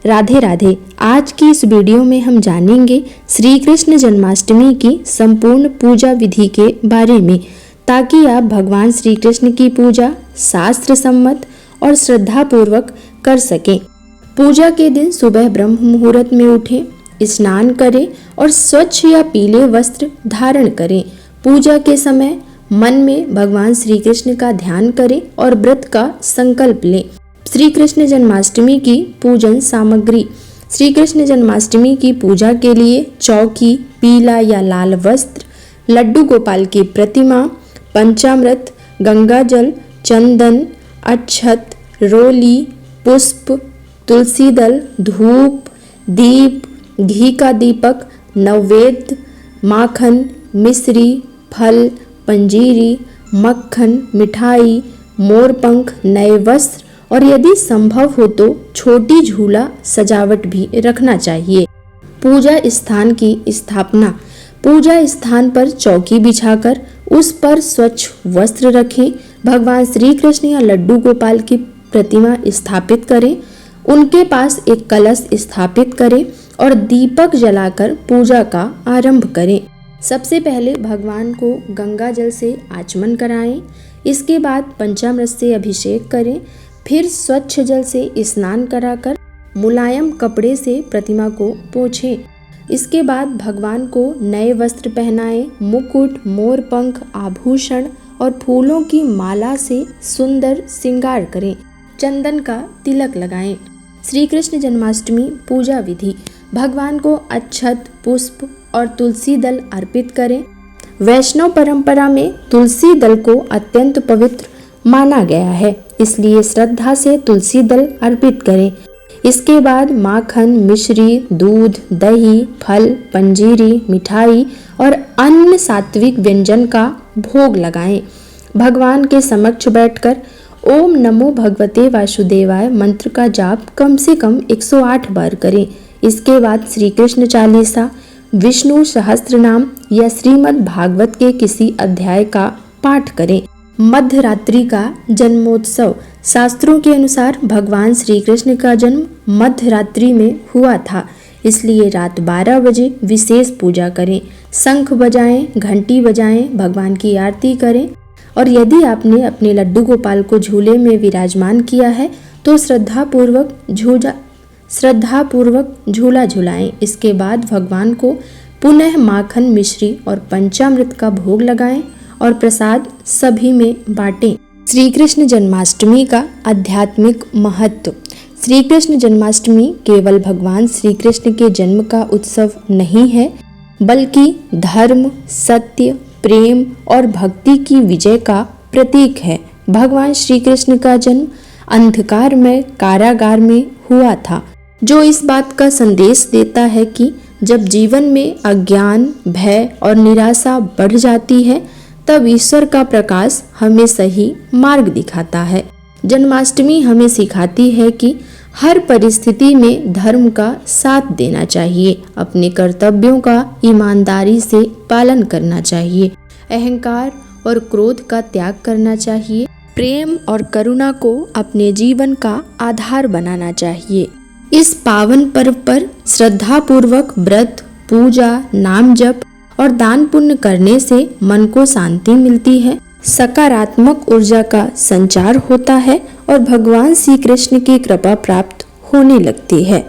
राधे राधे। आज की इस वीडियो में हम जानेंगे श्री कृष्ण जन्माष्टमी की संपूर्ण पूजा विधि के बारे में, ताकि आप भगवान श्री कृष्ण की पूजा शास्त्र सम्मत और श्रद्धा पूर्वक कर सकें। पूजा के दिन सुबह ब्रह्म मुहूर्त में उठें, स्नान करें और स्वच्छ या पीले वस्त्र धारण करें। पूजा के समय मन में भगवान श्री कृष्ण का ध्यान करें और व्रत का संकल्प लें। श्री कृष्ण जन्माष्टमी की पूजन सामग्री। श्री कृष्ण जन्माष्टमी की पूजा के लिए चौकी, पीला या लाल वस्त्र, लड्डू गोपाल की प्रतिमा, पंचामृत, गंगा जल, चंदन, अक्षत, रोली, पुष्प, तुलसी दल, धूप, दीप, घी का दीपक, नैवेद्य, माखन, मिश्री, फल, पंजीरी, मक्खन, मिठाई, मोरपंख, नए वस्त्र और यदि संभव हो तो छोटी झूला सजावट भी रखना चाहिए। पूजा स्थान की स्थापना। पूजा स्थान पर चौकी बिछाकर उस पर स्वच्छ वस्त्र रखें। भगवान श्री कृष्ण या लड्डू गोपाल की प्रतिमा स्थापित करें। उनके पास एक कलश स्थापित करें और दीपक जलाकर पूजा का आरंभ करें। सबसे पहले भगवान को गंगा जल से आचमन कराएं। इसके बाद पंचामृत से अभिषेक करें। फिर स्वच्छ जल से स्नान कराकर मुलायम कपड़े से प्रतिमा को पोंछें। इसके बाद भगवान को नए वस्त्र पहनाएं। मुकुट, मोरपंख, आभूषण और फूलों की माला से सुंदर श्रृंगार करें। चंदन का तिलक लगाएं। श्री कृष्ण जन्माष्टमी पूजा विधि। भगवान को अक्षत, पुष्प और तुलसी दल अर्पित करें। वैष्णव परंपरा में तुलसी दल को अत्यंत पवित्र माना गया है, इसलिए श्रद्धा से तुलसी दल अर्पित करें। इसके बाद माखन, मिश्री, दूध, दही, फल, पंजीरी, मिठाई और अन्य सात्विक व्यंजन का भोग लगाएं। भगवान के समक्ष बैठकर ओम नमो भगवते वासुदेवाय मंत्र का जाप कम से कम 108 बार करें। इसके बाद श्री कृष्ण चालीसा, विष्णु सहस्त्र नाम या श्रीमद् भागवत के किसी अध्याय का पाठ करें। मध्य रात्रि का जन्मोत्सव। शास्त्रों के अनुसार भगवान श्री कृष्ण का जन्म मध्य रात्रि में हुआ था, इसलिए रात 12 बजे विशेष पूजा करें। शंख बजाएं, घंटी बजाएं, भगवान की आरती करें और यदि आपने अपने लड्डू गोपाल को झूले में विराजमान किया है तो श्रद्धापूर्वक झूला झुलाएं। इसके बाद भगवान को पुनः माखन, मिश्री और पंचामृत का भोग लगाएं और प्रसाद सभी में बांटें। श्री कृष्ण जन्माष्टमी का आध्यात्मिक महत्व। श्री कृष्ण जन्माष्टमी केवल भगवान श्री कृष्ण के जन्म का उत्सव नहीं है, बल्कि धर्म, सत्य, प्रेम और भक्ति की विजय का प्रतीक है। भगवान श्री कृष्ण का जन्म अंधकारमय कारागार में हुआ था, जो इस बात का संदेश देता है कि जब जीवन में अज्ञान, भय और निराशा बढ़ जाती है, तब ईश्वर का प्रकाश हमें सही मार्ग दिखाता है। जन्माष्टमी हमें सिखाती है कि हर परिस्थिति में धर्म का साथ देना चाहिए, अपने कर्तव्यों का ईमानदारी से पालन करना चाहिए, अहंकार और क्रोध का त्याग करना चाहिए, प्रेम और करुणा को अपने जीवन का आधार बनाना चाहिए। इस पावन पर्व पर श्रद्धा पूर्वक व्रत, पूजा, नाम जप और दान पुण्य करने से मन को शांति मिलती है, सकारात्मक ऊर्जा का संचार होता है और भगवान श्री कृष्ण की कृपा प्राप्त होने लगती है।